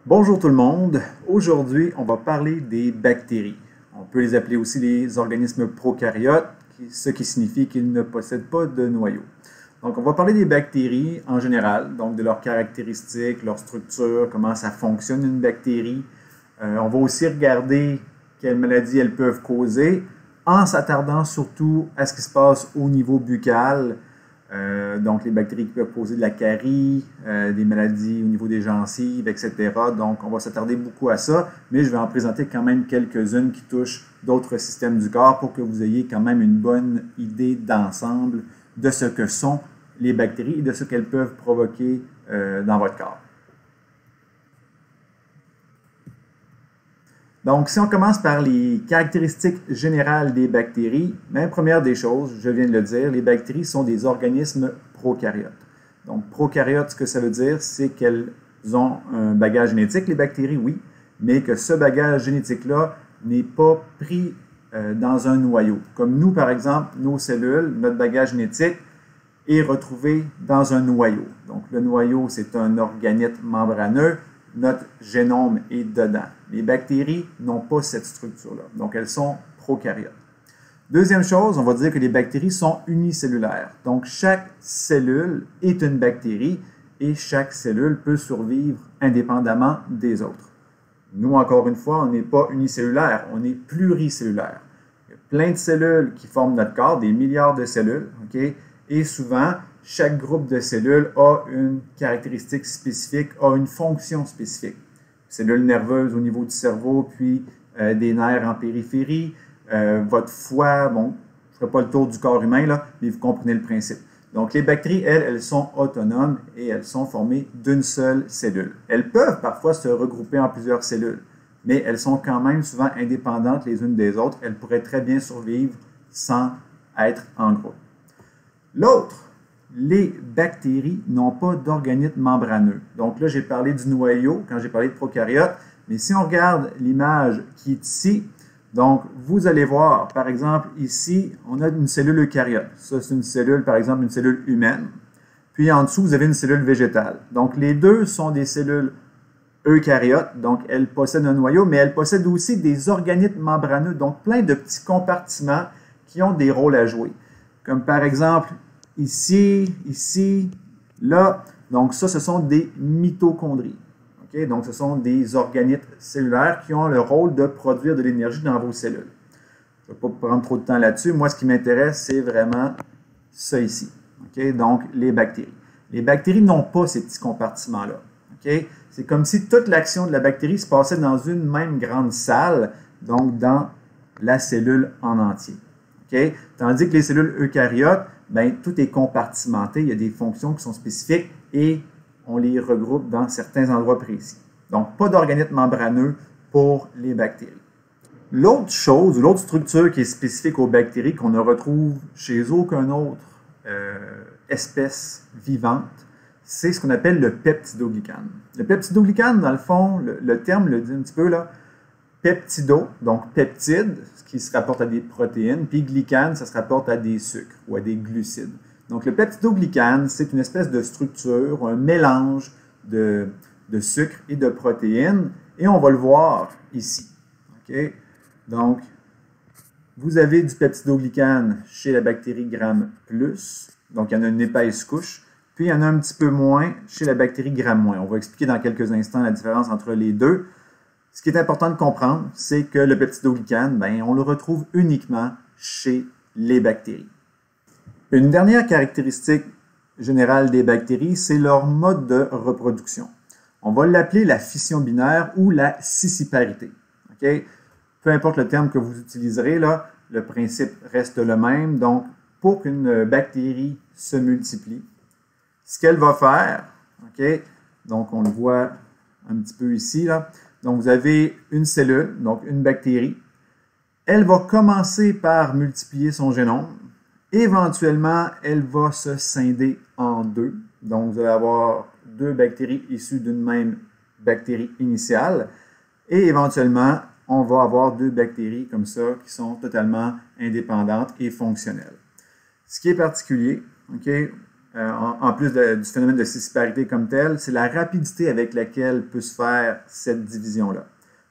Bonjour tout le monde. Aujourd'hui, on va parler des bactéries. On peut les appeler aussi les organismes prokaryotes, ce qui signifie qu'ils ne possèdent pas de noyau. Donc, on va parler des bactéries en général, donc de leurs caractéristiques, leur structure, comment ça fonctionne une bactérie. On va aussi regarder quelles maladies elles peuvent causer, en s'attardant surtout à ce qui se passe au niveau buccal. Donc, les bactéries qui peuvent causer de la carie, des maladies au niveau des gencives, etc. Donc, on va s'attarder beaucoup à ça, mais je vais en présenter quand même quelques-unes qui touchent d'autres systèmes du corps pour que vous ayez quand même une bonne idée d'ensemble de ce que sont les bactéries et de ce qu'elles peuvent provoquer dans votre corps. Donc, si on commence par les caractéristiques générales des bactéries, même première des choses, je viens de le dire, les bactéries sont des organismes prokaryotes. Donc, prokaryotes, ce que ça veut dire, c'est qu'elles ont un bagage génétique, les bactéries, oui, mais que ce bagage génétique-là n'est pas pris dans un noyau. Comme nous, par exemple, nos cellules, notre bagage génétique est retrouvé dans un noyau. Donc, le noyau, c'est un organite membraneux. Notre génome est dedans. Les bactéries n'ont pas cette structure-là. Donc, elles sont prokaryotes. Deuxième chose, on va dire que les bactéries sont unicellulaires. Donc, chaque cellule est une bactérie et chaque cellule peut survivre indépendamment des autres. Nous, encore une fois, on n'est pas unicellulaire, on est pluricellulaire. Il y a plein de cellules qui forment notre corps, des milliards de cellules, OK? Et souvent, chaque groupe de cellules a une caractéristique spécifique, a une fonction spécifique. Cellules nerveuses au niveau du cerveau, puis des nerfs en périphérie, votre foie, bon, je ne ferai pas le tour du corps humain, là, mais vous comprenez le principe. Donc, les bactéries, elles sont autonomes et elles sont formées d'une seule cellule. Elles peuvent parfois se regrouper en plusieurs cellules, mais elles sont quand même souvent indépendantes les unes des autres. Elles pourraient très bien survivre sans être en groupe. L'autre, les bactéries n'ont pas d'organites membraneux. Donc là, j'ai parlé du noyau quand j'ai parlé de prokaryotes, mais si on regarde l'image qui est ici, donc vous allez voir, par exemple, ici, on a une cellule eucaryote. Ça, c'est une cellule, par exemple, une cellule humaine. Puis en dessous, vous avez une cellule végétale. Donc les deux sont des cellules eucaryotes, donc elles possèdent un noyau, mais elles possèdent aussi des organites membraneux, donc plein de petits compartiments qui ont des rôles à jouer. Comme par exemple, ici, ici, là. Donc ça, ce sont des mitochondries. Okay? Donc ce sont des organites cellulaires qui ont le rôle de produire de l'énergie dans vos cellules. Je ne vais pas prendre trop de temps là-dessus. Moi, ce qui m'intéresse, c'est vraiment ça ici. Okay? Donc les bactéries. Les bactéries n'ont pas ces petits compartiments-là. Okay? C'est comme si toute l'action de la bactérie se passait dans une même grande salle, donc dans la cellule en entier. Okay? Tandis que les cellules eucaryotes, ben, tout est compartimenté, il y a des fonctions qui sont spécifiques et on les regroupe dans certains endroits précis. Donc, pas d'organites membraneux pour les bactéries. L'autre chose, l'autre structure qui est spécifique aux bactéries qu'on ne retrouve chez aucune autre espèce vivante, c'est ce qu'on appelle le peptidoglycane. Le peptidoglycane, dans le fond, le terme le dit un petit peu là, peptido, donc peptide, ce qui se rapporte à des protéines, puis glycane, ça se rapporte à des sucres ou à des glucides. Donc le peptidoglycane, c'est une espèce de structure, un mélange de sucre et de protéines, et on va le voir ici. Okay? Donc, vous avez du peptidoglycane chez la bactérie Gram+, donc il y en a une épaisse couche, puis il y en a un petit peu moins chez la bactérie Gram-. On va expliquer dans quelques instants la différence entre les deux. Ce qui est important de comprendre, c'est que le peptidoglycane, ben, on le retrouve uniquement chez les bactéries. Une dernière caractéristique générale des bactéries, c'est leur mode de reproduction. On va l'appeler la fission binaire ou la scissiparité. Okay? Peu importe le terme que vous utiliserez, là, le principe reste le même. Donc, pour qu'une bactérie se multiplie, ce qu'elle va faire, okay? Donc on le voit un petit peu ici, là. Donc, vous avez une cellule, donc une bactérie. Elle va commencer par multiplier son génome. Éventuellement, elle va se scinder en deux. Donc, vous allez avoir deux bactéries issues d'une même bactérie initiale. Et éventuellement, on va avoir deux bactéries comme ça qui sont totalement indépendantes et fonctionnelles. Ce qui est particulier, okay, en plus du phénomène de scisparité comme tel, c'est la rapidité avec laquelle peut se faire cette division-là.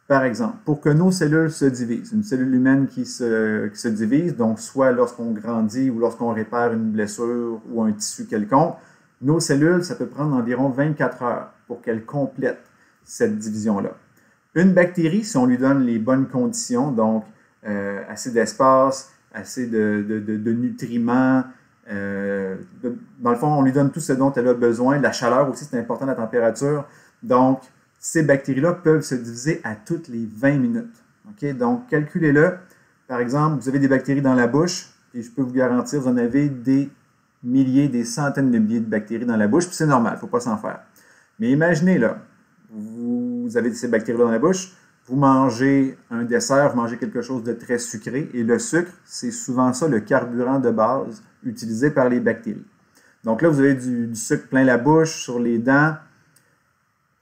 Par exemple, pour que nos cellules se divisent, une cellule humaine qui se divise, donc soit lorsqu'on grandit ou lorsqu'on répare une blessure ou un tissu quelconque, nos cellules, ça peut prendre environ 24 heures pour qu'elles complètent cette division-là. Une bactérie, si on lui donne les bonnes conditions, donc assez d'espace, assez de nutriments, dans le fond, on lui donne tout ce dont elle a besoin. La chaleur aussi, c'est important, la température. Donc, ces bactéries-là peuvent se diviser à toutes les 20 minutes. Okay? Donc, calculez-le. Par exemple, vous avez des bactéries dans la bouche et je peux vous garantir, vous en avez des milliers, des centaines de milliers de bactéries dans la bouche, puis c'est normal, il ne faut pas s'en faire. Mais imaginez, là, vous avez ces bactéries-là dans la bouche, vous mangez un dessert, vous mangez quelque chose de très sucré, et le sucre, c'est souvent ça, le carburant de base utilisé par les bactéries. Donc là, vous avez du sucre plein la bouche, sur les dents,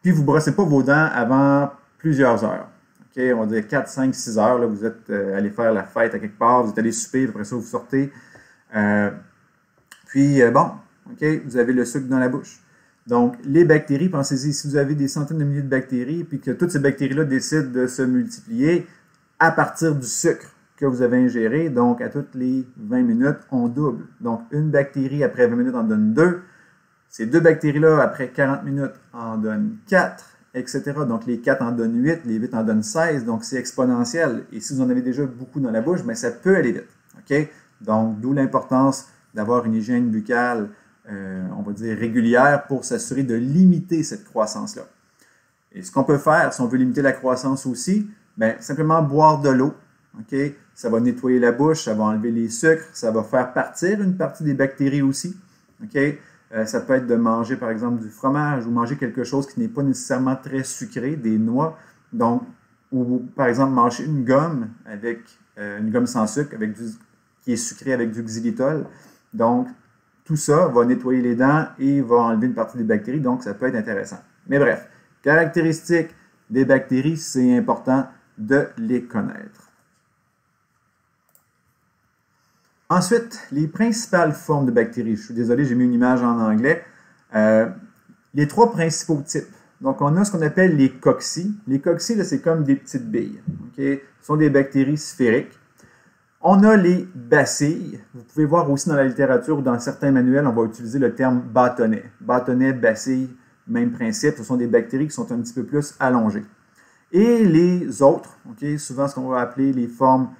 puis vous ne brossez pas vos dents avant plusieurs heures. Okay? On va dire 4, 5, 6 heures. Là, vous êtes allé faire la fête à quelque part, vous êtes allé souper, après ça, vous sortez. Vous avez le sucre dans la bouche. Donc, les bactéries, pensez-y, si vous avez des centaines de milliers de bactéries, puis que toutes ces bactéries-là décident de se multiplier à partir du sucre que vous avez ingéré, donc à toutes les 20 minutes, on double. Donc, une bactérie après 20 minutes en donne 2. Ces 2 bactéries-là, après 40 minutes, en donnent 4, etc. Donc, les 4 en donnent 8, les 8 en donnent 16, donc c'est exponentiel. Et si vous en avez déjà beaucoup dans la bouche, bien, ça peut aller vite. Okay? Donc, d'où l'importance d'avoir une hygiène buccale, on va dire régulière, pour s'assurer de limiter cette croissance-là. Et ce qu'on peut faire, si on veut limiter la croissance aussi, bien, simplement boire de l'eau. Okay? Ça va nettoyer la bouche, ça va enlever les sucres, ça va faire partir une partie des bactéries aussi. Okay? Ça peut être de manger, par exemple, du fromage ou manger quelque chose qui n'est pas nécessairement très sucré, des noix. Donc, ou par exemple, manger une gomme avec une gomme sans sucre qui est sucrée avec du xylitol. Donc, tout ça va nettoyer les dents et va enlever une partie des bactéries. Donc, ça peut être intéressant. Mais bref, caractéristiques des bactéries, c'est important de les connaître. Ensuite, les principales formes de bactéries. Je suis désolé, j'ai mis une image en anglais. Les 3 principaux types. Donc, on a ce qu'on appelle les cocci. Les cocci, c'est comme des petites billes. Okay? Ce sont des bactéries sphériques. On a les bacilles. Vous pouvez voir aussi dans la littérature ou dans certains manuels, on va utiliser le terme bâtonnet. Bâtonnet, bacille, même principe. Ce sont des bactéries qui sont un petit peu plus allongées. Et les autres, okay, souvent ce qu'on va appeler les formes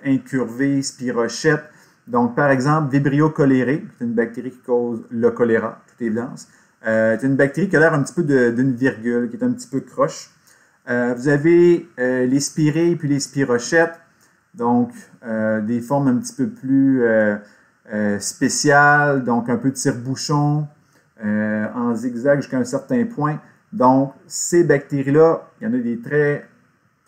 incurvées, spirochettes. Donc, par exemple, Vibrio cholerae, c'est une bactérie qui cause le choléra, toute évidence. C'est une bactérie qui a l'air un petit peu d'une virgule, qui est un petit peu croche. Vous avez les spirées puis les spirochettes. Donc, des formes un petit peu plus spéciales, donc un peu de tire-bouchon, en zigzag jusqu'à un certain point. Donc, ces bactéries-là, il y en a des très,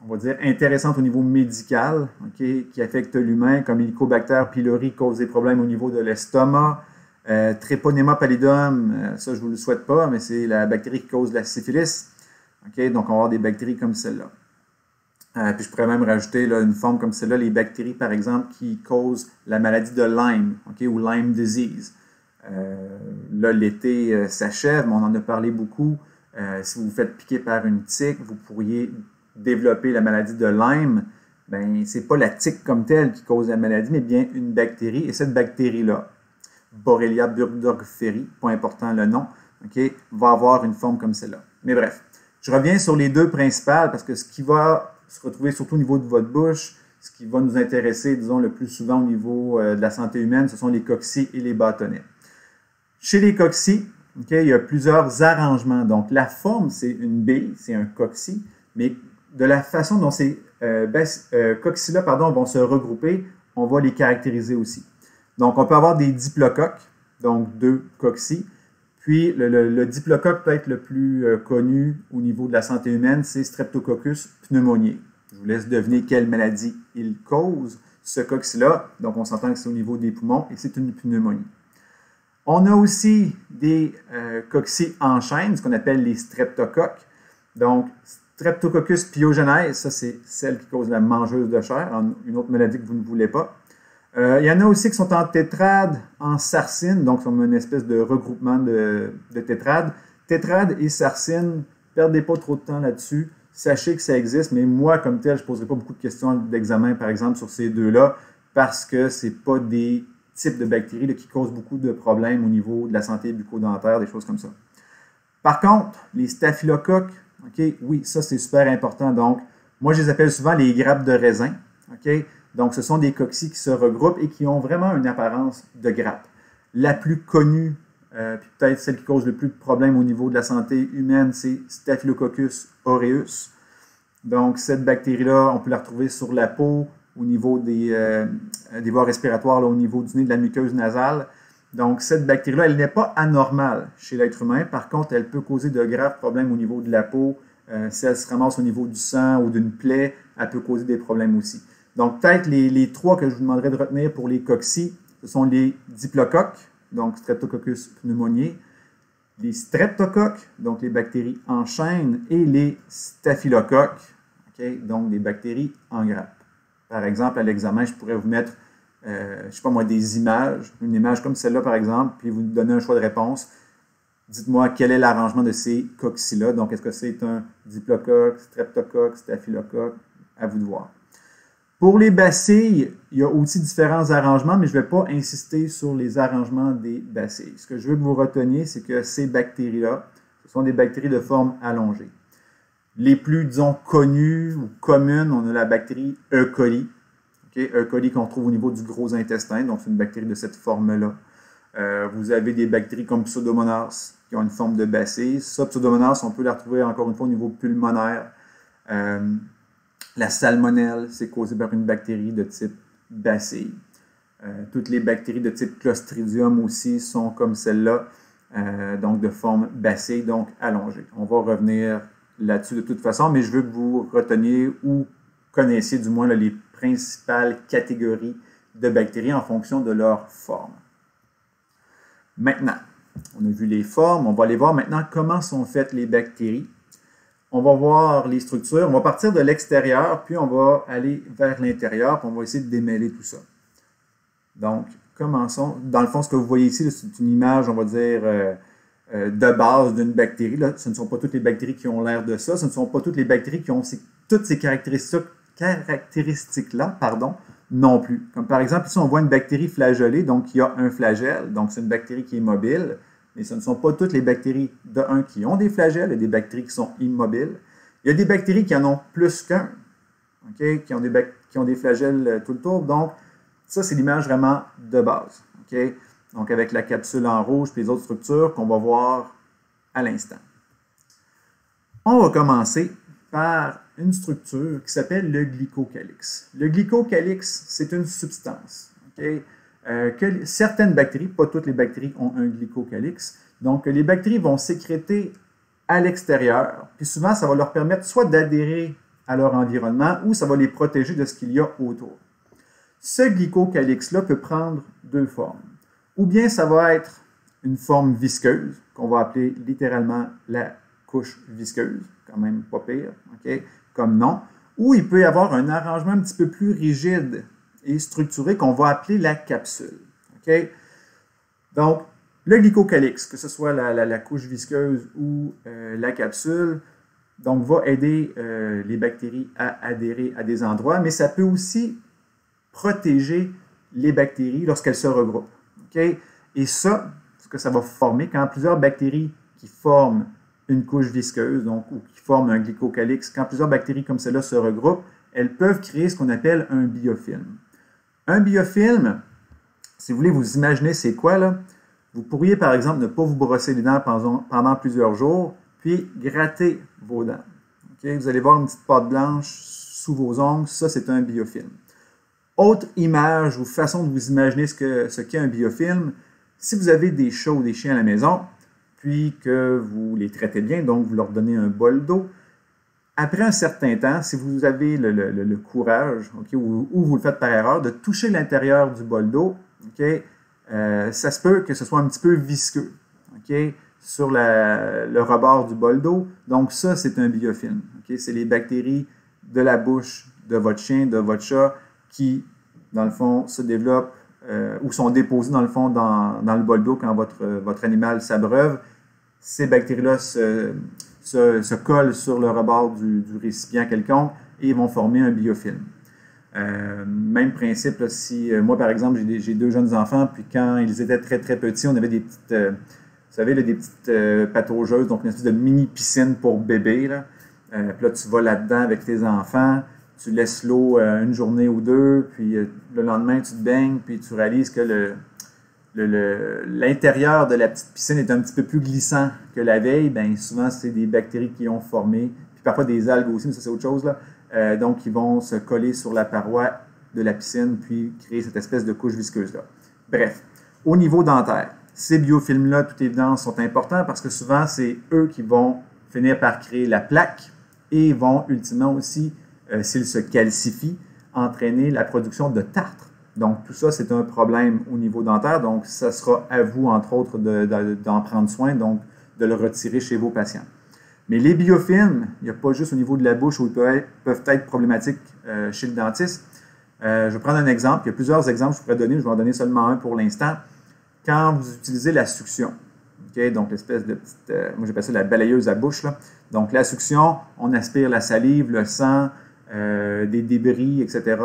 on va dire, intéressantes au niveau médical, okay, qui affectent l'humain, comme Helicobacter pylori, qui cause des problèmes au niveau de l'estomac. Treponema pallidum, ça je ne vous le souhaite pas, mais c'est la bactérie qui cause la syphilis. Okay, donc, on va avoir des bactéries comme celle-là. Puis je pourrais même rajouter là, une forme comme celle-là, les bactéries, par exemple, qui causent la maladie de Lyme, okay, ou Lyme disease. Là, l'été s'achève, mais on en a parlé beaucoup. Si vous vous faites piquer par une tique, vous pourriez développer la maladie de Lyme. Bien, ce n'est pas la tique comme telle qui cause la maladie, mais bien une bactérie. Et cette bactérie-là, Borrelia burgdorferi, pas important le nom, okay, va avoir une forme comme celle-là. Mais bref, je reviens sur les 2 principales parce que ce qui va se retrouver surtout au niveau de votre bouche, ce qui va nous intéresser, disons, le plus souvent au niveau de la santé humaine, ce sont les cocci et les bâtonnets. Chez les cocci, okay, il y a plusieurs arrangements. Donc, la forme, c'est une bille, c'est un cocci, mais de la façon dont ces cocci-là vont se regrouper, on va les caractériser aussi. Donc, on peut avoir des diplocoques, donc 2 cocci. Puis, le diplocoque peut être le plus connu au niveau de la santé humaine, c'est Streptococcus pneumoniae. Je vous laisse deviner quelle maladie il cause, ce cocci-là. Donc, on s'entend que c'est au niveau des poumons et c'est une pneumonie. On a aussi des cocci en chaîne, ce qu'on appelle les streptocoques. Donc, Streptococcus pyogenes, ça c'est celle qui cause la mangeuse de chair, une autre maladie que vous ne voulez pas. Il y en a aussi qui sont en tétrade, en sarcine, donc comme une espèce de regroupement de tétrades. Tétrade et sarcine, ne perdez pas trop de temps là-dessus. Sachez que ça existe, mais moi, comme tel, je ne poserai pas beaucoup de questions d'examen, par exemple, sur ces deux-là, parce que ce n'est pas des types de bactéries là, qui causent beaucoup de problèmes au niveau de la santé bucco-dentaire, des choses comme ça. Par contre, les staphylocoques, okay, oui, ça c'est super important. Donc, moi, je les appelle souvent les grappes de raisin. Okay? Donc, ce sont des coccis qui se regroupent et qui ont vraiment une apparence de grappe. La plus connue, puis peut-être celle qui cause le plus de problèmes au niveau de la santé humaine, c'est Staphylococcus aureus. Donc, cette bactérie-là, on peut la retrouver sur la peau, au niveau des voies respiratoires, là, au niveau du nez, de la muqueuse nasale. Donc, cette bactérie-là, elle n'est pas anormale chez l'être humain. Par contre, elle peut causer de graves problèmes au niveau de la peau. Si elle se ramasse au niveau du sang ou d'une plaie, elle peut causer des problèmes aussi. Donc, peut-être les trois que je vous demanderais de retenir pour les coccis, ce sont les diplocoques, donc Streptococcus pneumoniae, les streptocoques, donc les bactéries en chaîne, et les staphylocoques, okay, donc des bactéries en grappe. Par exemple, à l'examen, je pourrais vous mettre, je ne sais pas moi, des images, une image comme celle-là par exemple, puis vous donner un choix de réponse. Dites-moi quel est l'arrangement de ces coccis-là. Donc, est-ce que c'est un diplocoque, streptocoque, staphylocoque? À vous de voir. Pour les bacilles, il y a aussi différents arrangements, mais je ne vais pas insister sur les arrangements des bacilles. Ce que je veux que vous reteniez, c'est que ces bactéries-là, ce sont des bactéries de forme allongée. Les plus, disons, connues ou communes, on a la bactérie E. coli. Okay? E. coli qu'on trouve au niveau du gros intestin, donc c'est une bactérie de cette forme-là. Vous avez des bactéries comme Pseudomonas qui ont une forme de bacille. Ça, Pseudomonas, on peut la retrouver encore une fois au niveau pulmonaire. La salmonelle, c'est causé par une bactérie de type bacille. Toutes les bactéries de type Clostridium aussi sont comme celle-là, donc de forme bacille, donc allongée. On va revenir là-dessus de toute façon, mais je veux que vous reteniez ou connaissiez du moins là, les principales catégories de bactéries en fonction de leur forme. Maintenant, on a vu les formes, on va aller voir maintenant comment sont faites les bactéries. On va voir les structures, on va partir de l'extérieur, puis on va aller vers l'intérieur, puis on va essayer de démêler tout ça. Donc, commençons. Dans le fond, ce que vous voyez ici, c'est une image, on va dire, de base d'une bactérie. Là, ce ne sont pas toutes les bactéries qui ont l'air de ça, ce ne sont pas toutes les bactéries qui ont toutes ces caractéristiques-là, non plus. Comme par exemple, ici, on voit une bactérie flagellée, donc il y a un flagelle, donc c'est une bactérie qui est mobile. Mais ce ne sont pas toutes les bactéries, qui ont des flagelles, il y a des bactéries qui sont immobiles. Il y a des bactéries qui en ont plus qu'un, okay, qui ont des flagelles tout le tour. Donc, ça, c'est l'image vraiment de base. Okay? Donc, avec la capsule en rouge et les autres structures qu'on va voir à l'instant. On va commencer par une structure qui s'appelle le glycocalyx. Le glycocalyx, c'est une substance. Okay? Que certaines bactéries, pas toutes les bactéries ont un glycocalyx, donc les bactéries vont sécréter à l'extérieur, puis souvent ça va leur permettre soit d'adhérer à leur environnement ou ça va les protéger de ce qu'il y a autour. Ce glycocalyx-là peut prendre deux formes. Ou bien ça va être une forme visqueuse, qu'on va appeler littéralement la couche visqueuse, quand même pas pire, okay, comme nom, ou il peut y avoir un arrangement un petit peu plus rigide et structuré qu'on va appeler la capsule. Okay? Donc, le glycocalyx, que ce soit la couche visqueuse ou la capsule, donc va aider les bactéries à adhérer à des endroits, mais ça peut aussi protéger les bactéries lorsqu'elles se regroupent. Okay? Et ça, ce que ça va former, quand plusieurs bactéries qui forment une couche visqueuse, donc, ou qui forment un glycocalyx, quand plusieurs bactéries comme celle-là se regroupent, elles peuvent créer ce qu'on appelle un biofilm. Un biofilm, si vous voulez vous imaginer c'est quoi, là, vous pourriez par exemple ne pas vous brosser les dents pendant plusieurs jours, puis gratter vos dents. Okay? Vous allez voir une petite pâte blanche sous vos ongles, ça c'est un biofilm. Autre image ou façon de vous imaginer ce qu'est un biofilm, si vous avez des chats ou des chiens à la maison, puis que vous les traitez bien, donc vous leur donnez un bol d'eau, après un certain temps, si vous avez le courage, okay, ou vous le faites par erreur, de toucher l'intérieur du bol d'eau, okay, ça se peut que ce soit un petit peu visqueux, okay, sur le rebord du bol d'eau. Donc ça, c'est un biofilm. Okay? C'est les bactéries de la bouche de votre chien, de votre chat, qui dans le fond, se développent ou sont déposées, dans le fond, dans le bol d'eau quand votre animal s'abreuve, ces bactéries-là se collent sur le rebord du récipient quelconque et vont former un biofilm. Même principe, là, si moi, par exemple, j'ai 2 jeunes enfants, puis quand ils étaient très, très petits, on avait des petites, vous savez, là, des petites pataugeuses, donc une espèce de mini-piscine pour bébés. Là. Puis là, tu vas là-dedans avec tes enfants, tu laisses l'eau une journée ou 2, puis le lendemain, tu te baignes, puis tu réalises que l'intérieur de la petite piscine est un petit peu plus glissant que la veille. Bien, souvent, c'est des bactéries qui ont formé, puis parfois des algues aussi, mais ça, c'est autre chose, là. Donc, ils vont se coller sur la paroi de la piscine, puis créer cette espèce de couche visqueuse-là. Bref, au niveau dentaire, ces biofilms-là, toute évidence, sont importants parce que souvent, c'est eux qui vont finir par créer la plaque et vont ultimement aussi, s'ils se calcifient, entraîner la production de tartre. Donc, tout ça, c'est un problème au niveau dentaire. Donc, ça sera à vous, entre autres, d'en prendre soin, donc de le retirer chez vos patients. Mais les biofilms, il n'y a pas juste au niveau de la bouche où ils peuvent être problématiques chez le dentiste. Je vais prendre un exemple. Il y a plusieurs exemples que je pourrais donner. Je vais en donner seulement un pour l'instant. Quand vous utilisez la succion, okay, donc l'espèce de petite, moi j'appelle ça la balayeuse à bouche, là. Donc la succion, on aspire la salive, le sang, des débris, etc.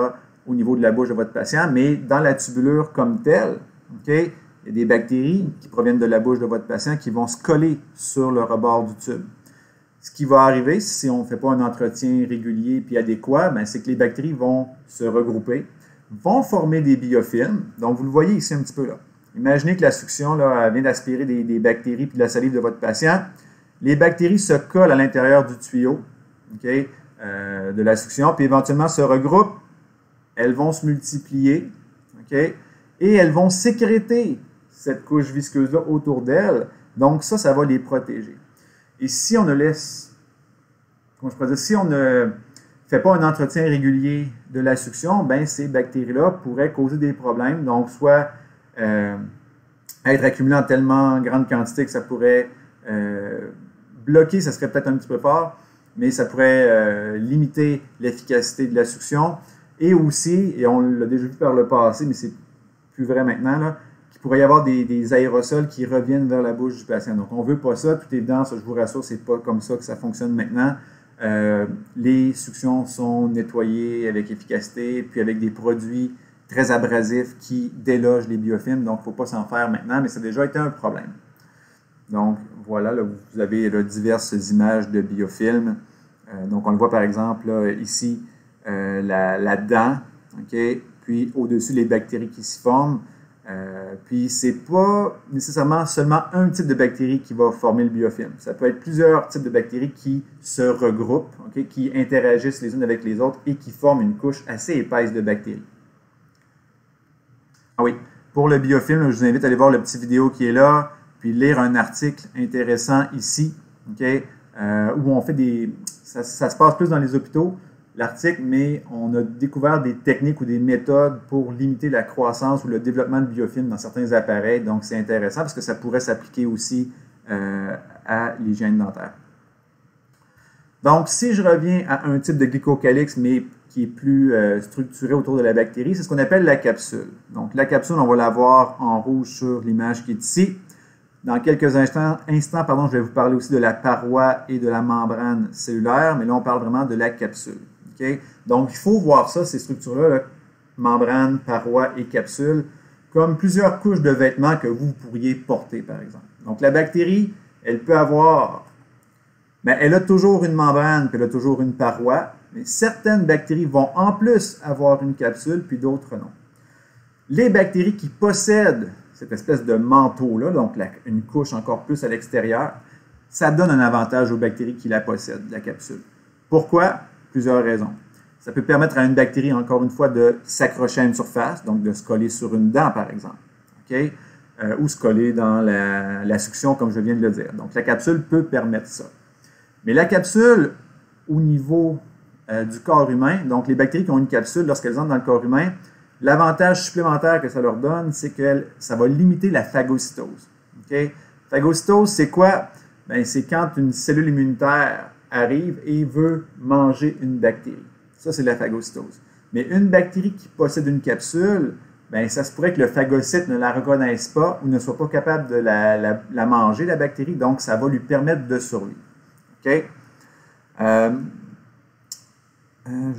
au niveau de la bouche de votre patient, mais dans la tubulure comme telle, okay, il y a des bactéries qui proviennent de la bouche de votre patient qui vont se coller sur le rebord du tube. Ce qui va arriver si on ne fait pas un entretien régulier et adéquat, c'est que les bactéries vont se regrouper, vont former des biofilms. Donc, vous le voyez ici un petit peu là. Imaginez que la succion là, vient d'aspirer des bactéries puis de la salive de votre patient. Les bactéries se collent à l'intérieur du tuyau, okay, de la succion, puis éventuellement se regroupent. Elles vont se multiplier, okay, et elles vont sécréter cette couche visqueuse-là autour d'elles. Donc, ça va les protéger. Et si on ne laisse, comment je pourrais dire, si on ne fait pas un entretien régulier de la succion, ben ces bactéries-là pourraient causer des problèmes. Donc, soit être accumulées en tellement grande quantité que ça pourrait bloquer, ça serait peut-être un petit peu fort, mais ça pourrait limiter l'efficacité de la succion. Et aussi, et on l'a déjà vu par le passé, mais c'est plus vrai maintenant, là, qu'il pourrait y avoir des aérosols qui reviennent vers la bouche du patient. Donc, on ne veut pas ça. Toute évidence, je vous rassure, ce n'est pas comme ça que ça fonctionne maintenant. Les suctions sont nettoyées avec efficacité, puis avec des produits très abrasifs qui délogent les biofilms. Donc, il ne faut pas s'en faire maintenant, mais ça a déjà été un problème. Donc, voilà, là, vous avez là, diverses images de biofilms. Donc, on le voit par exemple là, ici, la dent, okay? Puis au-dessus, les bactéries qui s'y forment. Puis, ce n'est pas nécessairement seulement un type de bactérie qui va former le biofilm. Ça peut être plusieurs types de bactéries qui se regroupent, okay? Qui interagissent les unes avec les autres et qui forment une couche assez épaisse de bactéries. Ah oui, pour le biofilm, je vous invite à aller voir le petit vidéo qui est là, puis lire un article intéressant ici, okay? Où on fait des... Ça se passe plus dans les hôpitaux, l'article, mais on a découvert des techniques ou des méthodes pour limiter la croissance ou le développement de biofilms dans certains appareils. Donc, c'est intéressant parce que ça pourrait s'appliquer aussi à l'hygiène dentaire. Donc, si je reviens à un type de glycocalyx, mais qui est plus structuré autour de la bactérie, c'est ce qu'on appelle la capsule. Donc, la capsule, on va la voir en rouge sur l'image qui est ici. Dans quelques instants, je vais vous parler aussi de la paroi et de la membrane cellulaire, mais là, on parle vraiment de la capsule. Okay? Donc, il faut voir ça, ces structures-là, là, membrane, paroi et capsule, comme plusieurs couches de vêtements que vous pourriez porter, par exemple. Donc, la bactérie, elle peut avoir, elle a toujours une membrane, puis elle a toujours une paroi, mais certaines bactéries vont en plus avoir une capsule, puis d'autres non. Les bactéries qui possèdent cette espèce de manteau-là, donc une couche encore plus à l'extérieur, ça donne un avantage aux bactéries qui la possèdent, la capsule. Pourquoi? Plusieurs raisons. Ça peut permettre à une bactérie, encore une fois, de s'accrocher à une surface, donc de se coller sur une dent, par exemple, okay? Ou se coller dans la succion, comme je viens de le dire. Donc, la capsule peut permettre ça. Mais la capsule, au niveau du corps humain, donc les bactéries qui ont une capsule, lorsqu'elles entrent dans le corps humain, l'avantage supplémentaire que ça leur donne, c'est que ça va limiter la phagocytose. Okay? Phagocytose, c'est quoi? C'est quand une cellule immunitaire arrive et veut manger une bactérie. Ça, c'est la phagocytose. Mais une bactérie qui possède une capsule, bien, ça se pourrait que le phagocyte ne la reconnaisse pas ou ne soit pas capable de la manger, la bactérie, donc ça va lui permettre de survivre. OK? Je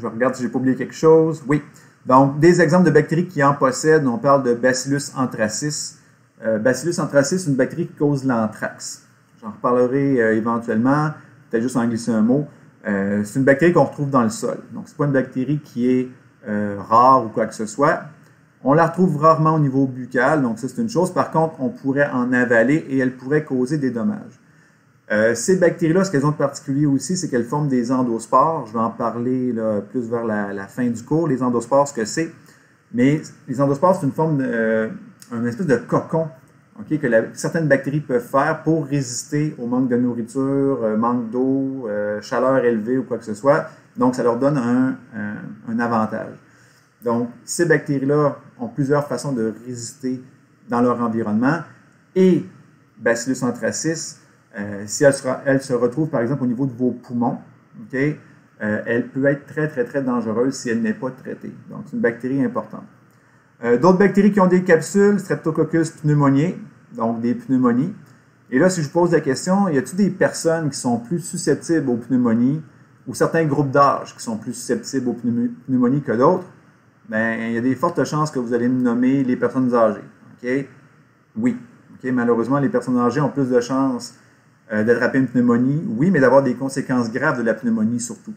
regarde si je n'ai pas oublié quelque chose. Oui. Donc, des exemples de bactéries qui en possèdent, on parle de Bacillus anthracis. Bacillus anthracis, c'est une bactérie qui cause l'anthrax. J'en reparlerai éventuellement, peut-être juste en glisser un mot. C'est une bactérie qu'on retrouve dans le sol. Donc, ce n'est pas une bactérie qui est rare ou quoi que ce soit. On la retrouve rarement au niveau buccal, donc ça c'est une chose. Par contre, on pourrait en avaler et elle pourrait causer des dommages. Ces bactéries-là, ce qu'elles ont de particulier aussi, c'est qu'elles forment des endospores. Je vais en parler là, plus vers la fin du cours, les endospores, ce que c'est. Mais les endospores, c'est une forme, une espèce de cocon, okay, que certaines bactéries peuvent faire pour résister au manque de nourriture, manque d'eau, chaleur élevée ou quoi que ce soit. Donc, ça leur donne un avantage. Donc, ces bactéries-là ont plusieurs façons de résister dans leur environnement. Et Bacillus anthracis, si elle se retrouve, par exemple, au niveau de vos poumons, okay, elle peut être très, très, très dangereuse si elle n'est pas traitée. Donc, c'est une bactérie importante. D'autres bactéries qui ont des capsules, Streptococcus pneumoniae, donc des pneumonies. Et là, si je vous pose la question, y a-t-il des personnes qui sont plus susceptibles aux pneumonies ou certains groupes d'âge qui sont plus susceptibles aux pneumonies que d'autres? Bien, il y a des fortes chances que vous allez me nommer les personnes âgées. Okay? Oui. Okay? Malheureusement, les personnes âgées ont plus de chances d'attraper une pneumonie, oui, mais d'avoir des conséquences graves de la pneumonie surtout.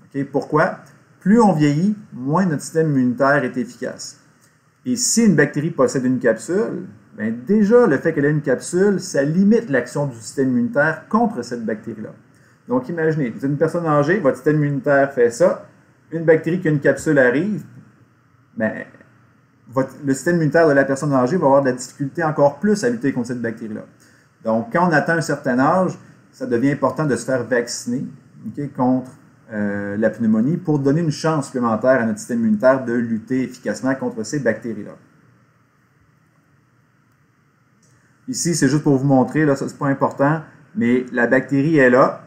Okay? Pourquoi? Plus on vieillit, moins notre système immunitaire est efficace. Et si une bactérie possède une capsule, bien déjà, le fait qu'elle ait une capsule, ça limite l'action du système immunitaire contre cette bactérie-là. Donc, imaginez, vous êtes une personne âgée, votre système immunitaire fait ça, une bactérie qui a une capsule arrive, bien, le système immunitaire de la personne âgée va avoir de la difficulté encore plus à lutter contre cette bactérie-là. Donc, quand on atteint un certain âge, ça devient important de se faire vacciner okay, contre la pneumonie pour donner une chance supplémentaire à notre système immunitaire de lutter efficacement contre ces bactéries-là. Ici, c'est juste pour vous montrer, là, ça c'est pas important, mais la bactérie est là,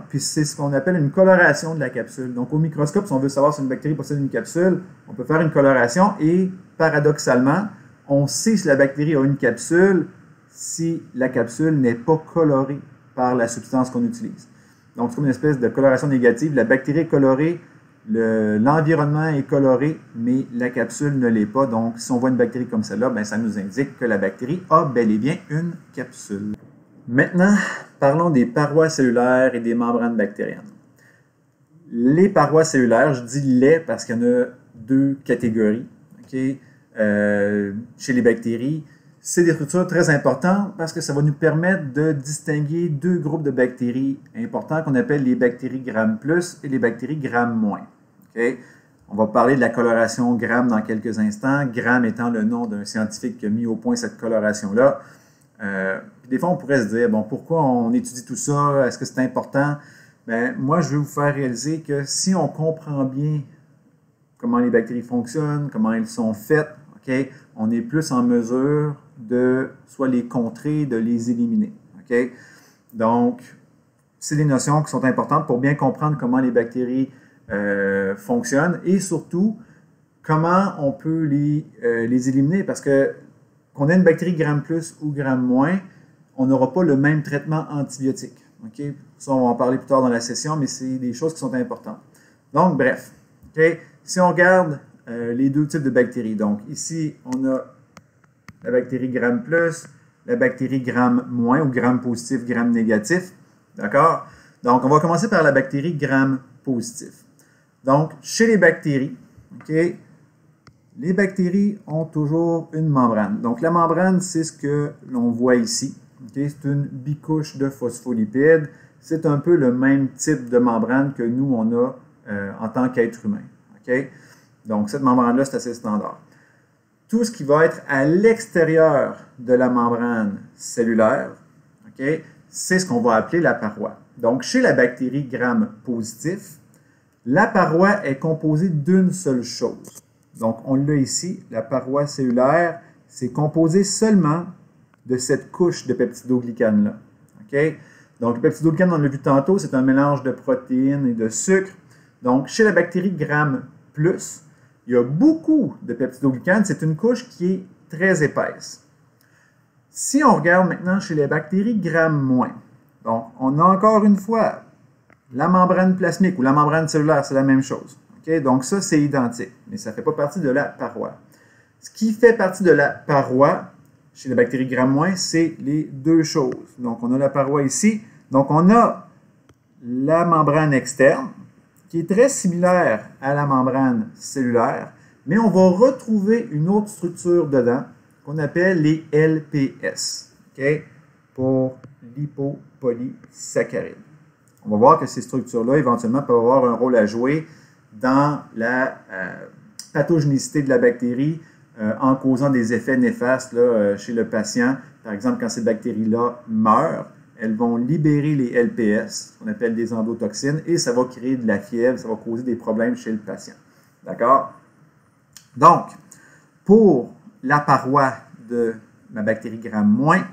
puis c'est ce qu'on appelle une coloration de la capsule. Donc, au microscope, si on veut savoir si une bactérie possède une capsule, on peut faire une coloration et, paradoxalement, on sait si la bactérie a une capsule si la capsule n'est pas colorée par la substance qu'on utilise. Donc, c'est comme une espèce de coloration négative. La bactérie est colorée, l'environnement est coloré, mais la capsule ne l'est pas. Donc, si on voit une bactérie comme celle-là, ben, ça nous indique que la bactérie a bel et bien une capsule. Maintenant, parlons des parois cellulaires et des membranes bactériennes. Les parois cellulaires, je dis les parce qu'il y en a deux catégories. Okay? Chez les bactéries, c'est des structures très importantes parce que ça va nous permettre de distinguer deux groupes de bactéries importants qu'on appelle les bactéries Gram+ et les bactéries Gram-. Okay? On va parler de la coloration Gram dans quelques instants, Gram étant le nom d'un scientifique qui a mis au point cette coloration-là. Puis des fois, on pourrait se dire, bon, pourquoi on étudie tout ça? Est-ce que c'est important? Bien, moi, je veux vous faire réaliser que si on comprend bien comment les bactéries fonctionnent, comment elles sont faites, okay, on est plus en mesure de soit les contrer, de les éliminer. Okay? Donc, c'est des notions qui sont importantes pour bien comprendre comment les bactéries fonctionnent et surtout comment on peut les éliminer parce que qu'on ait une bactérie Gram+ ou Gram-, on n'aura pas le même traitement antibiotique. Okay? Ça, on va en parler plus tard dans la session, mais c'est des choses qui sont importantes. Donc, bref, okay? Si on regarde les deux types de bactéries, donc ici, on a la bactérie Gram+, la bactérie Gram- ou Gram-positif, Gram-négatif. D'accord? Donc, on va commencer par la bactérie Gram-positif. Donc, chez les bactéries, okay, les bactéries ont toujours une membrane. Donc, la membrane, c'est ce que l'on voit ici. Okay? C'est une bicouche de phospholipides. C'est un peu le même type de membrane que nous, on a en tant qu'être humain. Okay? Donc, cette membrane-là, c'est assez standard. Tout ce qui va être à l'extérieur de la membrane cellulaire, okay, c'est ce qu'on va appeler la paroi. Donc, chez la bactérie Gram-positif, la paroi est composée d'une seule chose. Donc, on l'a ici, la paroi cellulaire, c'est composé seulement de cette couche de peptidoglycanes-là. Okay? Donc, le peptidoglycane, on l'a vu tantôt, c'est un mélange de protéines et de sucre. Donc, chez la bactérie Gram+ il y a beaucoup de peptidoglycanes. C'est une couche qui est très épaisse. Si on regarde maintenant chez les bactéries Gram-, donc on a encore une fois la membrane plasmique ou la membrane cellulaire, c'est la même chose. Okay? Donc ça, c'est identique, mais ça ne fait pas partie de la paroi. Ce qui fait partie de la paroi chez les bactéries Gram-, c'est les deux choses. Donc on a la paroi ici. Donc on a la membrane externe, qui est très similaire à la membrane cellulaire, mais on va retrouver une autre structure dedans qu'on appelle les LPS, okay, pour lipopolysaccharides. On va voir que ces structures-là, éventuellement, peuvent avoir un rôle à jouer dans la pathogénicité de la bactérie en causant des effets néfastes là, chez le patient. Par exemple, quand ces bactéries-là meurent, elles vont libérer les LPS, qu'on appelle des endotoxines, et ça va créer de la fièvre, ça va causer des problèmes chez le patient. D'accord? Donc, pour la paroi de ma bactérie Gram-,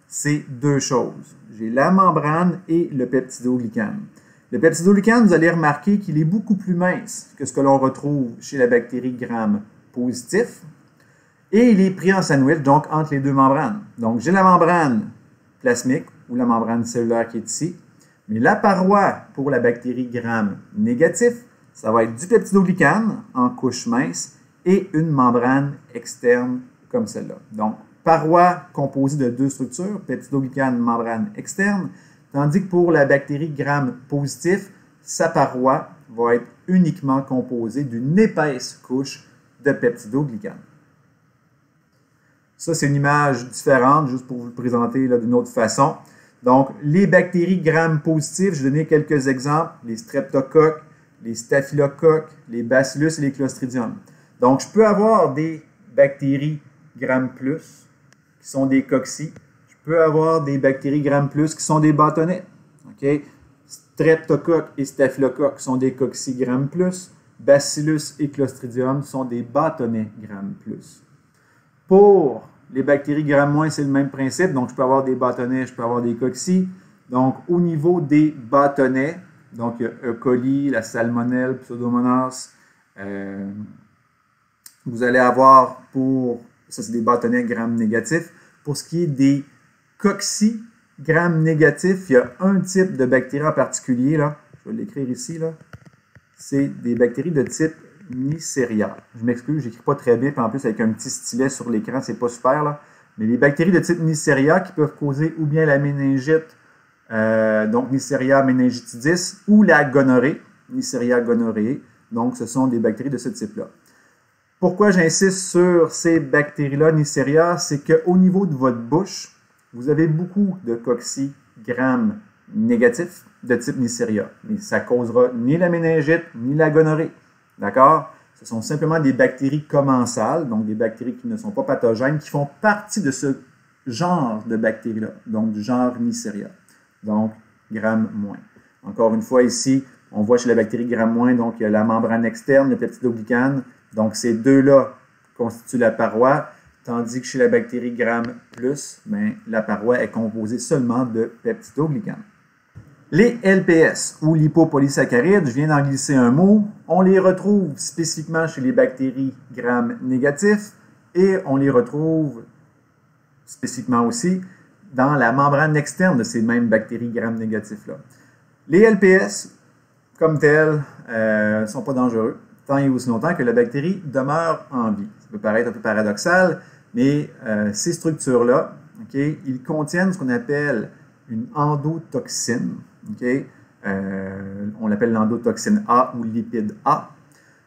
c'est deux choses. J'ai la membrane et le peptidoglycane. Le peptidoglycane, vous allez remarquer qu'il est beaucoup plus mince que ce que l'on retrouve chez la bactérie Gram-positif, et il est pris en sandwich, donc entre les deux membranes. Donc, j'ai la membrane plasmique, ou la membrane cellulaire qui est ici. Mais la paroi pour la bactérie Gram-négatif, ça va être du peptidoglycane en couche mince et une membrane externe comme celle-là. Donc, paroi composée de deux structures, peptidoglycane, membrane externe, tandis que pour la bactérie Gram-positif, sa paroi va être uniquement composée d'une épaisse couche de peptidoglycane. Ça, c'est une image différente, juste pour vous le présenter d'une autre façon. Donc, les bactéries Gram-positifs, je vais donner quelques exemples, les streptocoques, les staphylocoques, les bacillus et les clostridium. Donc, je peux avoir des bactéries Gram+, qui sont des cocci. Je peux avoir des bactéries Gram+, qui sont des bâtonnets. Okay? Streptocoques et staphylocoques sont des cocci Gram+. Bacillus et clostridium sont des bâtonnets Gram+. Pour les bactéries Gram-, c'est le même principe. Donc, je peux avoir des bâtonnets, je peux avoir des cocci. Donc, au niveau des bâtonnets, donc il y a E. coli, la salmonelle, Pseudomonas. Vous allez avoir ça c'est des bâtonnets Gram-négatifs. Pour ce qui est des cocci Gram-négatifs, il y a un type de bactéries en particulier, là. Je vais l'écrire ici, là. C'est des bactéries de type Neisseria. Je m'excuse, je n'écris pas très bien, puis en plus avec un petit stylet sur l'écran, c'est pas super, là. Mais les bactéries de type Neisseria qui peuvent causer ou bien la méningite, donc Neisseria meningitidis, ou la gonorrhée, Neisseria gonorrhoeae. Donc, ce sont des bactéries de ce type-là. Pourquoi j'insiste sur ces bactéries-là, Neisseria, c'est qu'au niveau de votre bouche, vous avez beaucoup de cocci Gram-négatifs de type Neisseria. Mais ça ne causera ni la méningite, ni la gonorrhée. D'accord? Ce sont simplement des bactéries commensales, donc des bactéries qui ne sont pas pathogènes, qui font partie de ce genre de bactéries-là, donc du genre Neisseria, donc Gram-. Encore une fois, ici, on voit chez la bactérie Gram-, donc il y a la membrane externe, le peptidoglycane, donc ces deux-là constituent la paroi, tandis que chez la bactérie Gram+, ben, la paroi est composée seulement de peptidoglycane. Les LPS, ou lipopolysaccharides, je viens d'en glisser un mot, on les retrouve spécifiquement chez les bactéries Gram-négatifs et on les retrouve spécifiquement aussi dans la membrane externe de ces mêmes bactéries Gram-négatifs-là. Les LPS, comme tels, ne sont pas dangereux, tant et aussi longtemps que la bactérie demeure en vie. Ça peut paraître un peu paradoxal, mais ces structures-là, okay, ils contiennent ce qu'on appelle une endotoxine. Okay? On l'appelle l'endotoxine A ou lipide A.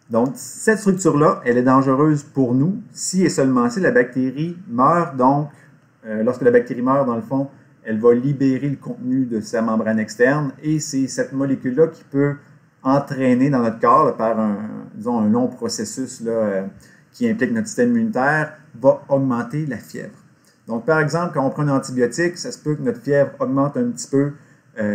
Donc, cette structure-là, elle est dangereuse pour nous si et seulement si la bactérie meurt. Donc, lorsque la bactérie meurt, dans le fond, elle va libérer le contenu de sa membrane externe et c'est cette molécule-là qui peut entraîner dans notre corps là, par disons, un long processus là, qui implique notre système immunitaire, va augmenter la fièvre. Donc, par exemple, quand on prend un antibiotique, ça se peut que notre fièvre augmente un petit peu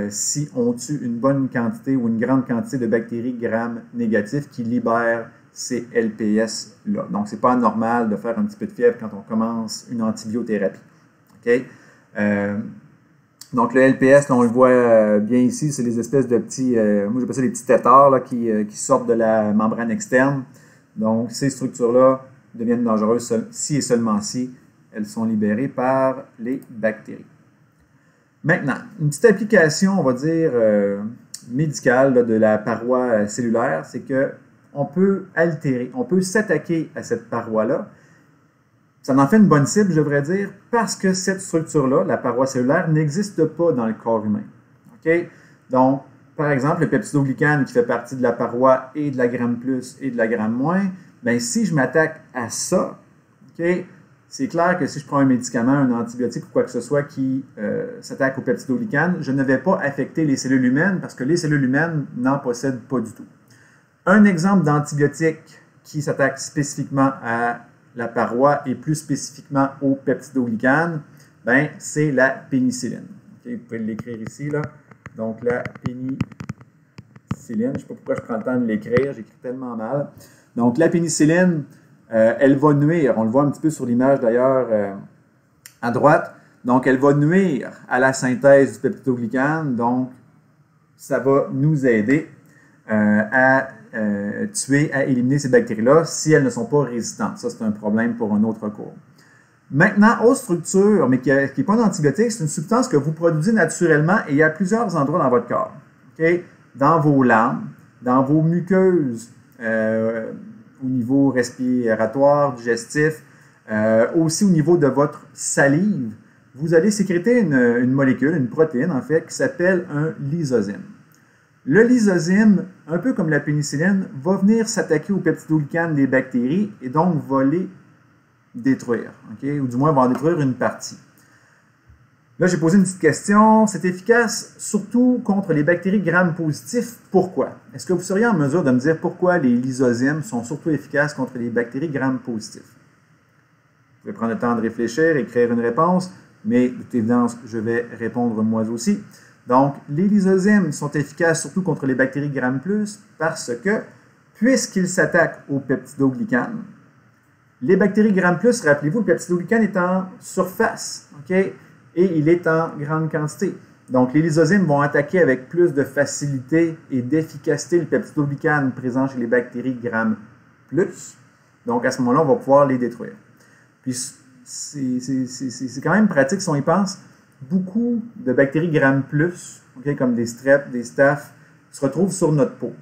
si on tue une bonne quantité ou une grande quantité de bactéries Gram-négatifs qui libèrent ces LPS-là. Donc, ce n'est pas normal de faire un petit peu de fièvre quand on commence une antibiothérapie. Okay? Donc, le LPS, là, on le voit bien ici, c'est les espèces de petits, moi j'appelle ça des petits têtards là, qui sortent de la membrane externe. Donc, ces structures-là deviennent dangereuses si et seulement si elles sont libérées par les bactéries. Maintenant, une petite application, on va dire, médicale là, de la paroi cellulaire, c'est qu'on peut altérer, on peut s'attaquer à cette paroi-là. Ça en fait une bonne cible, je devrais dire, parce que cette structure-là, la paroi cellulaire, n'existe pas dans le corps humain. Okay? Donc, par exemple, le peptidoglycane qui fait partie de la paroi et de la gramme plus et de la gramme moins, bien, si je m'attaque à ça, okay, c'est clair que si je prends un médicament, un antibiotique ou quoi que ce soit qui s'attaque au peptidoglycane, je ne vais pas affecter les cellules humaines parce que les cellules humaines n'en possèdent pas du tout. Un exemple d'antibiotique qui s'attaque spécifiquement à la paroi et plus spécifiquement au peptidoglycane, ben, c'est la pénicilline. Okay, vous pouvez l'écrire ici, là. Donc, la pénicilline, je ne sais pas pourquoi je prends le temps de l'écrire, j'écris tellement mal. Donc, la pénicilline, elle va nuire, on le voit un petit peu sur l'image d'ailleurs à droite, donc elle va nuire à la synthèse du peptidoglycane, donc ça va nous aider à tuer, à éliminer ces bactéries-là si elles ne sont pas résistantes. Ça, c'est un problème pour un autre cours. Maintenant, autre structure, mais qui n'est pas un antibiotique, c'est une substance que vous produisez naturellement et il y a plusieurs endroits dans votre corps. Okay? Dans vos larmes, dans vos muqueuses, au niveau respiratoire, digestif, aussi au niveau de votre salive, vous allez sécréter une molécule, une protéine en fait, qui s'appelle un lysozyme. Le lysozyme, un peu comme la pénicilline, va venir s'attaquer au peptidoglycane des bactéries et donc va les détruire, okay? Ou du moins va en détruire une partie. Là, j'ai posé une petite question. C'est efficace surtout contre les bactéries gram-positifs. Pourquoi? Est-ce que vous seriez en mesure de me dire pourquoi les lysozymes sont surtout efficaces contre les bactéries gram-positifs? Vous pouvez prendre le temps de réfléchir, écrire une réponse, mais de toute évidence, je vais répondre moi aussi. Donc, les lysozymes sont efficaces surtout contre les bactéries gram+, parce que, puisqu'ils s'attaquent au peptidoglycane, les bactéries gram+, rappelez-vous, le peptidoglycane est en surface, okay? Et il est en grande quantité. Donc, les lysozymes vont attaquer avec plus de facilité et d'efficacité le peptidoglycane présent chez les bactéries gram+. Donc, à ce moment-là, on va pouvoir les détruire. Puis, c'est quand même pratique si on y pense. Beaucoup de bactéries gram+, okay, comme des strep, des staph, se retrouvent sur notre peau.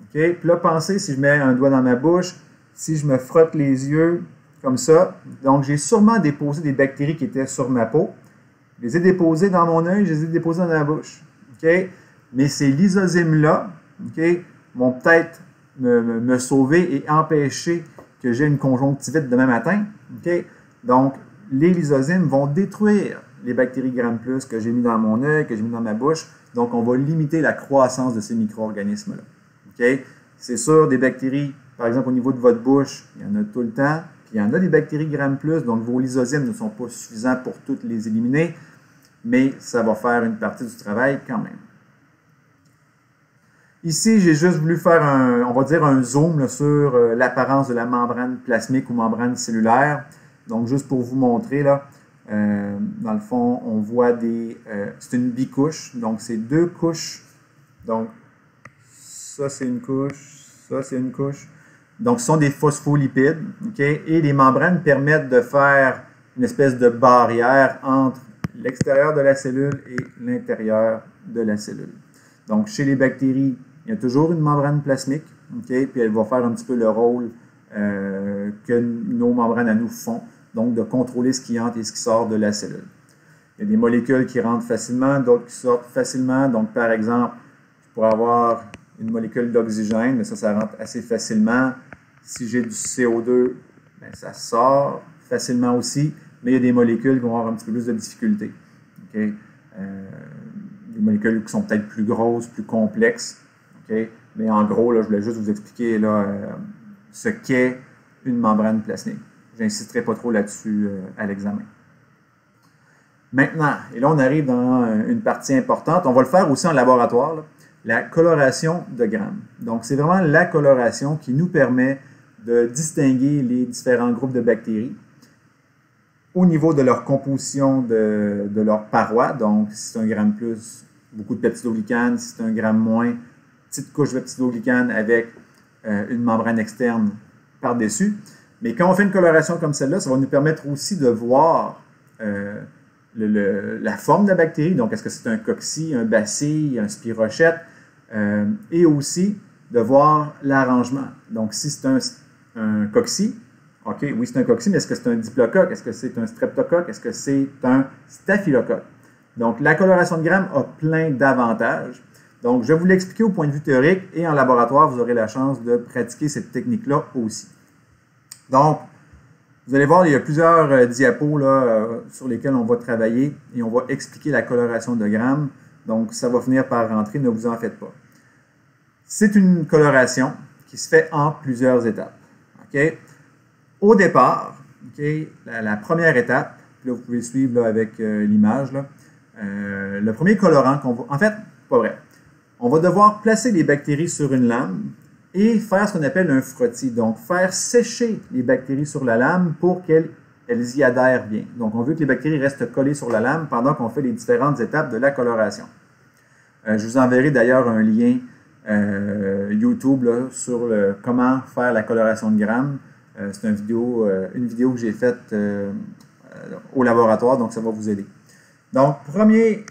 Okay? Puis là, pensez, si je mets un doigt dans ma bouche, si je me frotte les yeux comme ça, donc j'ai sûrement déposé des bactéries qui étaient sur ma peau. Je les ai déposées dans mon œil, je les ai déposées dans la bouche. Okay? Mais ces lysozymes-là, okay, vont peut-être me sauver et empêcher que j'ai une conjonctivite demain matin. Okay? Donc, les lysozymes vont détruire les bactéries gram+ que j'ai mis dans mon œil, que j'ai mis dans ma bouche. Donc, on va limiter la croissance de ces micro-organismes-là. Okay? C'est sûr, des bactéries, par exemple, au niveau de votre bouche, il y en a tout le temps. Puis, il y en a des bactéries gram+, donc vos lysozymes ne sont pas suffisants pour toutes les éliminer, mais ça va faire une partie du travail quand même. Ici, j'ai juste voulu faire on va dire un zoom là, sur l'apparence de la membrane plasmique ou membrane cellulaire. Donc, juste pour vous montrer, là, dans le fond, on voit c'est une bicouche, donc c'est deux couches. Donc, ça c'est une couche, ça c'est une couche. Donc, ce sont des phospholipides, okay? Et les membranes permettent de faire une espèce de barrière entre l'extérieur de la cellule et l'intérieur de la cellule. Donc, chez les bactéries, il y a toujours une membrane plasmique, okay? Puis elle va faire un petit peu le rôle que nos membranes à nous font, donc de contrôler ce qui entre et ce qui sort de la cellule. Il y a des molécules qui rentrent facilement, d'autres qui sortent facilement. Donc, par exemple, je pourrais avoir une molécule d'oxygène, mais ça rentre assez facilement. Si j'ai du CO2, bien, ça sort facilement aussi, mais il y a des molécules qui vont avoir un petit peu plus de difficulté. Okay? Des molécules qui sont peut-être plus grosses, plus complexes. Okay? Mais en gros, là, je voulais juste vous expliquer là, ce qu'est une membrane plasmique. Je n'insisterai pas trop là-dessus à l'examen. Maintenant, et là on arrive dans une partie importante, on va le faire aussi en laboratoire, là, la coloration de Gram. Donc c'est vraiment la coloration qui nous permet de distinguer les différents groupes de bactéries. au niveau de leur composition de leur paroi. Donc, si c'est un gramme plus, beaucoup de peptidoglycanes. Si c'est un gramme moins, petite couche de peptidoglycanes avec une membrane externe par-dessus. Mais quand on fait une coloration comme celle-là, ça va nous permettre aussi de voir la forme de la bactérie. Donc, est-ce que c'est un cocci, un bacille, un spirochète, et aussi de voir l'arrangement. Donc, si c'est un cocci, OK, oui, c'est un cocci, mais est-ce que c'est un diplocoque? Est-ce que c'est un streptocoque? Est-ce que c'est un staphylocoque? Donc, la coloration de grammes a plein d'avantages. Donc, je vais vous l'expliquer au point de vue théorique et en laboratoire, vous aurez la chance de pratiquer cette technique-là aussi. Donc, vous allez voir, il y a plusieurs diapos là, sur lesquels on va travailler et on va expliquer la coloration de grammes. Donc, ça va finir par rentrer, ne vous en faites pas. C'est une coloration qui se fait en plusieurs étapes. OK? Au départ, okay, la première étape, là, vous pouvez suivre là, avec l'image, le premier colorant qu'on va... En fait, pas vrai. On va devoir placer les bactéries sur une lame et faire ce qu'on appelle un frottis. Donc, faire sécher les bactéries sur la lame pour qu'elles y adhèrent bien. Donc, on veut que les bactéries restent collées sur la lame pendant qu'on fait les différentes étapes de la coloration. Je vous enverrai d'ailleurs un lien YouTube là, sur comment faire la coloration de grammes. C'est une vidéo que j'ai faite au laboratoire, donc ça va vous aider. Donc, premier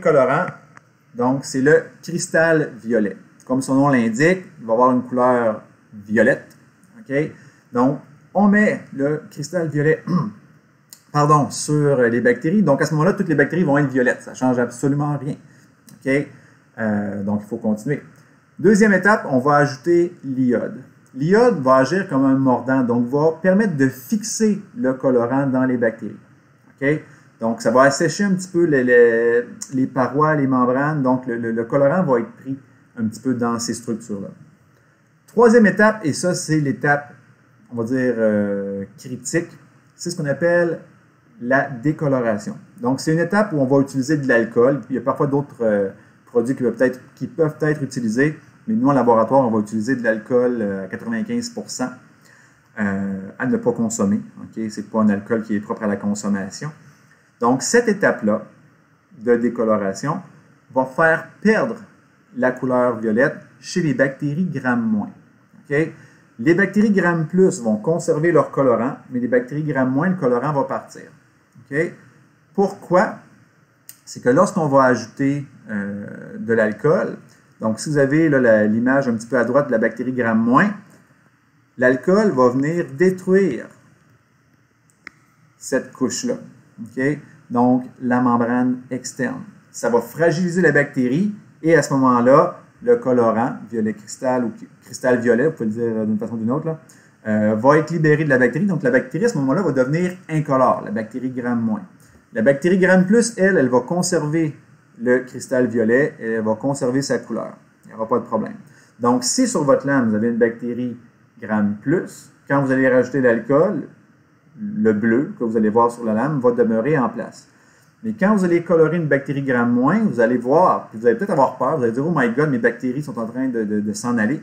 colorant, donc c'est le cristal violet. Comme son nom l'indique, il va avoir une couleur violette. Okay? Donc, on met le cristal violet sur les bactéries. Donc, à ce moment-là, toutes les bactéries vont être violettes. Ça ne change absolument rien. Okay? Donc, il faut continuer. Deuxième étape, on va ajouter l'iode. L'iode va agir comme un mordant, donc va permettre de fixer le colorant dans les bactéries. Okay? Donc, ça va assécher un petit peu les parois, les membranes. Donc, le colorant va être pris un petit peu dans ces structures-là. Troisième étape, et ça, c'est l'étape, on va dire, critique, c'est ce qu'on appelle la décoloration. Donc, c'est une étape où on va utiliser de l'alcool. Il y a parfois d'autres produits qui peuvent être utilisés, mais nous, en laboratoire, on va utiliser de l'alcool à 95% à ne pas consommer. Okay? Ce n'est pas un alcool qui est propre à la consommation. Donc, cette étape-là de décoloration va faire perdre la couleur violette chez les bactéries Gram-. Okay? Les bactéries Gram+ vont conserver leur colorant, mais les bactéries Gram-, le colorant va partir. Okay? Pourquoi? C'est que lorsqu'on va ajouter de l'alcool, donc si vous avez l'image un petit peu à droite de la bactérie Gram-, l'alcool va venir détruire cette couche-là. Okay? Donc, la membrane externe. Ça va fragiliser la bactérie et à ce moment-là, le colorant, violet cristal ou cristal violet, vous pouvez le dire d'une façon ou d'une autre, va être libéré de la bactérie. Donc, la bactérie, à ce moment-là, va devenir incolore, la bactérie Gram-. La bactérie Gram+, elle va conserver le cristal violet et elle va conserver sa couleur. Il n'y aura pas de problème. Donc, si sur votre lame, vous avez une bactérie Gram+, quand vous allez rajouter l'alcool, le bleu que vous allez voir sur la lame va demeurer en place. Mais quand vous allez colorer une bactérie Gram-, vous allez voir, puis vous allez peut-être avoir peur, vous allez dire « Oh my God, mes bactéries sont en train de s'en aller ».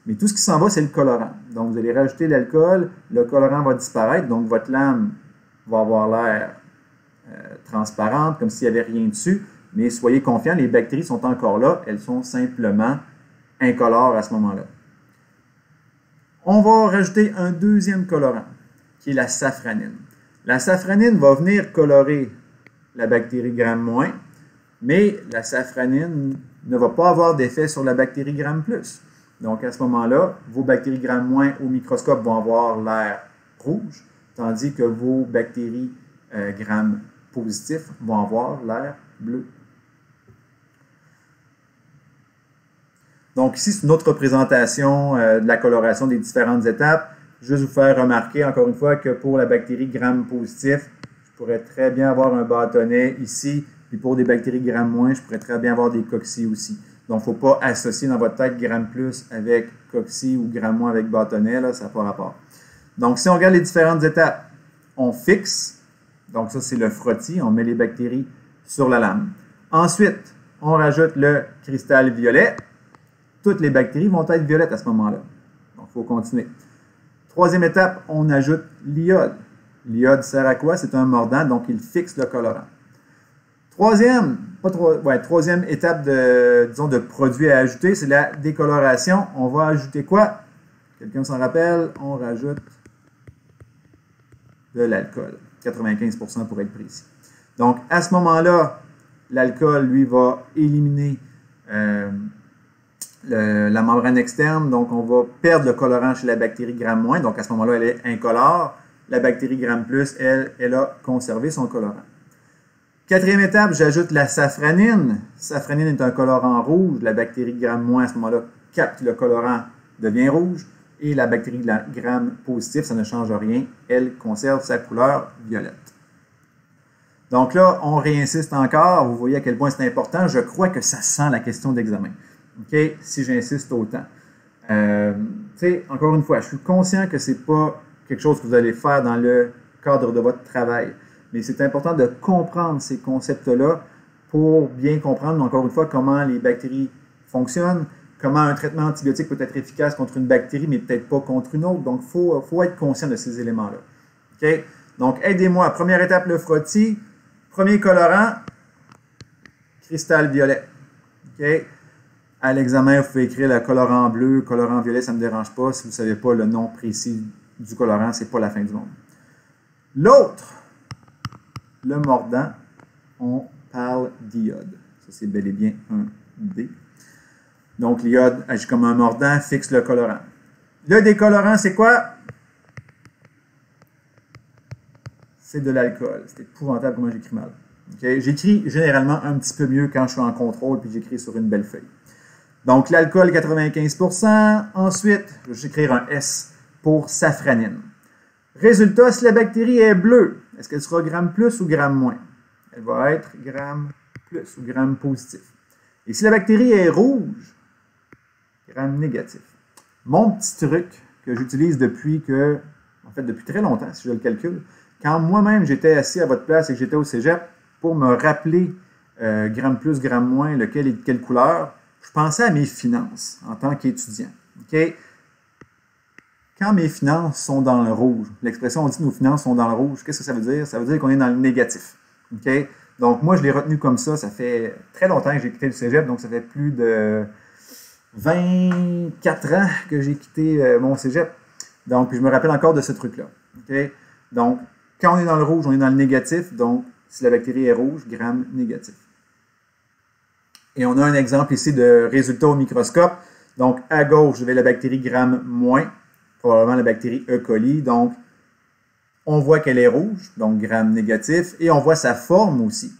Mais tout ce qui s'en va, c'est le colorant. Donc, vous allez rajouter l'alcool, le colorant va disparaître, donc votre lame va avoir l'air transparente, comme s'il n'y avait rien dessus. Mais soyez confiants, les bactéries sont encore là, elles sont simplement incolores à ce moment-là. On va rajouter un deuxième colorant, qui est la safranine. La safranine va venir colorer la bactérie Gram-, mais la safranine ne va pas avoir d'effet sur la bactérie Gram+. Donc, à ce moment-là, vos bactéries Gram- au microscope vont avoir l'air rouge, tandis que vos bactéries Gram positifs vont avoir l'air bleu. Donc, ici, c'est une autre représentation de la coloration des différentes étapes. Juste vous faire remarquer, encore une fois, que pour la bactérie Gram positif, je pourrais très bien avoir un bâtonnet ici, puis pour des bactéries Gram-, je pourrais très bien avoir des cocci aussi. Donc, il ne faut pas associer dans votre tête Gram+ avec cocci ou Gram- avec bâtonnet, là, ça n'a pas rapport. Donc, si on regarde les différentes étapes, on fixe. Donc, ça, c'est le frottis. On met les bactéries sur la lame. Ensuite, on rajoute le cristal violet. Toutes les bactéries vont être violettes à ce moment-là. Donc, il faut continuer. Troisième étape, on ajoute l'iode. L'iode sert à quoi? C'est un mordant, donc il fixe le colorant. Troisième étape disons, de produit à ajouter, c'est la décoloration. On va ajouter quoi? Quelqu'un s'en rappelle? On rajoute de l'alcool. 95% pour être précis. Donc, à ce moment-là, l'alcool, lui, va éliminer la membrane externe. Donc, on va perdre le colorant chez la bactérie Gram-. Donc, à ce moment-là, elle est incolore. La bactérie Gram+, elle a conservé son colorant. Quatrième étape, j'ajoute la safranine. Safranine est un colorant rouge. La bactérie Gram- à ce moment-là, capte le colorant, devient rouge. Et la bactérie Gram positif, ça ne change rien. Elle conserve sa couleur violette. Donc là, on réinsiste encore. Vous voyez à quel point c'est important. Je crois que ça sent la question d'examen. OK? Si j'insiste autant. Encore une fois, je suis conscient que ce n'est pas quelque chose que vous allez faire dans le cadre de votre travail. Mais c'est important de comprendre ces concepts-là pour bien comprendre, encore une fois, comment les bactéries fonctionnent, comment un traitement antibiotique peut être efficace contre une bactérie, mais peut-être pas contre une autre. Donc, il faut être conscient de ces éléments-là. OK? Donc, aidez-moi. Première étape, le frottis. Premier colorant, cristal violet. OK? À l'examen, vous pouvez écrire le colorant bleu, colorant violet, ça ne me dérange pas. Si vous ne savez pas le nom précis du colorant, ce n'est pas la fin du monde. L'autre, le mordant, on parle d'iode. Ça, c'est bel et bien un D. Donc, l'iode agit comme un mordant, fixe le colorant. Le décolorant, c'est quoi? C'est de l'alcool. C'est épouvantable comment j'écris mal. Okay? J'écris généralement un petit peu mieux quand je suis en contrôle puis j'écris sur une belle feuille. Donc, l'alcool, 95%. Ensuite, je vais écrire un S pour safranine. Résultat, si la bactérie est bleue, est-ce qu'elle sera Gram+ ou Gram-? Elle va être Gram+ ou Gram positif. Et si la bactérie est rouge, Gram négatif. Mon petit truc que j'utilise depuis très longtemps, si je le calcule, quand moi-même j'étais assis à votre place et que j'étais au cégep, pour me rappeler Gram+, Gram-, lequel est de quelle couleur, je pensais à mes finances en tant qu'étudiant. Okay? Quand mes finances sont dans le rouge, l'expression on dit que nos finances sont dans le rouge, qu'est-ce que ça veut dire? Ça veut dire qu'on est dans le négatif. Okay? Donc, moi, je l'ai retenu comme ça. Ça fait très longtemps que j'ai quitté le cégep, donc ça fait plus de 24 ans que j'ai quitté mon cégep. Donc, je me rappelle encore de ce truc-là. Okay? Donc, quand on est dans le rouge, on est dans le négatif. Donc, si la bactérie est rouge, Gram négatif. Et on a un exemple ici de résultat au microscope. Donc, à gauche, j'avais la bactérie Gram-, probablement la bactérie E. coli. Donc, on voit qu'elle est rouge, donc Gram négatif, et on voit sa forme aussi.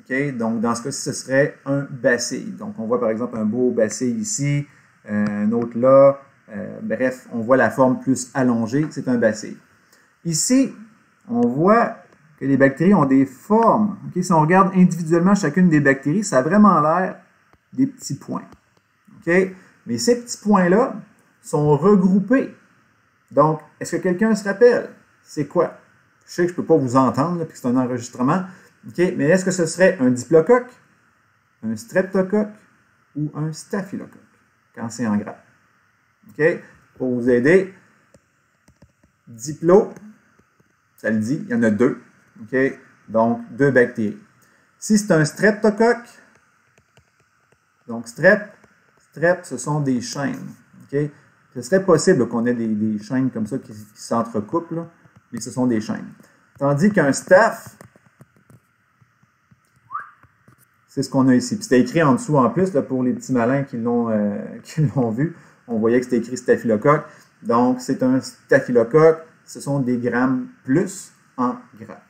Okay? Donc, dans ce cas-ci, ce serait un bacille. Donc, on voit par exemple un beau bacille ici, un autre là. Bref, on voit la forme plus allongée, c'est un bacille. Ici, on voit que les bactéries ont des formes. Okay? Si on regarde individuellement chacune des bactéries, ça a vraiment l'air des petits points. Okay? Mais ces petits points-là sont regroupés. Donc, est-ce que quelqu'un se rappelle? C'est quoi? Je sais que je ne peux pas vous entendre, puis que c'est un enregistrement. Okay? Mais est-ce que ce serait un diplocoque, un streptocoque ou un staphylocoque quand c'est en gras? Okay? Pour vous aider, diplo, ça le dit, il y en a deux. Okay? Donc, deux bactéries. Si c'est un streptocoque, donc strep, ce sont des chaînes. Okay? Ce serait possible qu'on ait des chaînes comme ça qui s'entrecoupent, là, mais ce sont des chaînes. Tandis qu'un staph, c'est ce qu'on a ici. Puis c'était écrit en dessous en plus, là, pour les petits malins qui l'ont vu. On voyait que c'était écrit staphylocoque. Donc, c'est un staphylocoque. Ce sont des Gram+ en grappe.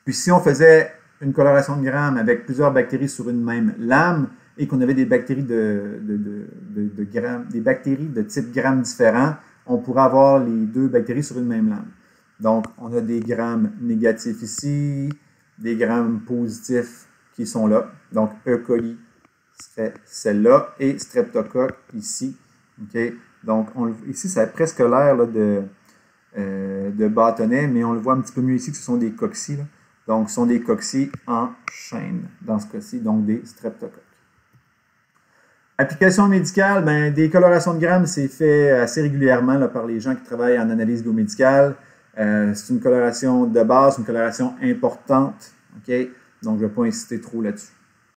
Puis si on faisait une coloration de Gram avec plusieurs bactéries sur une même lame et qu'on avait des bactéries des bactéries de type Gram différents, on pourrait avoir les deux bactéries sur une même lame. Donc, on a des Gram négatifs ici, des Gram positifs qui sont là. Donc, E. coli serait celle-là et streptocoque ici. Okay? Donc, ici, ça a presque l'air de bâtonnets, mais on le voit un petit peu mieux ici que ce sont des coccis. Là. Donc, ce sont des coccis en chaîne, dans ce cas-ci, donc des streptocoques. Application médicale, ben, des colorations de grammes, c'est fait assez régulièrement là, par les gens qui travaillent en analyse biomédicale. C'est une coloration de base, une coloration importante. OK? Donc, je ne vais pas insister trop là-dessus.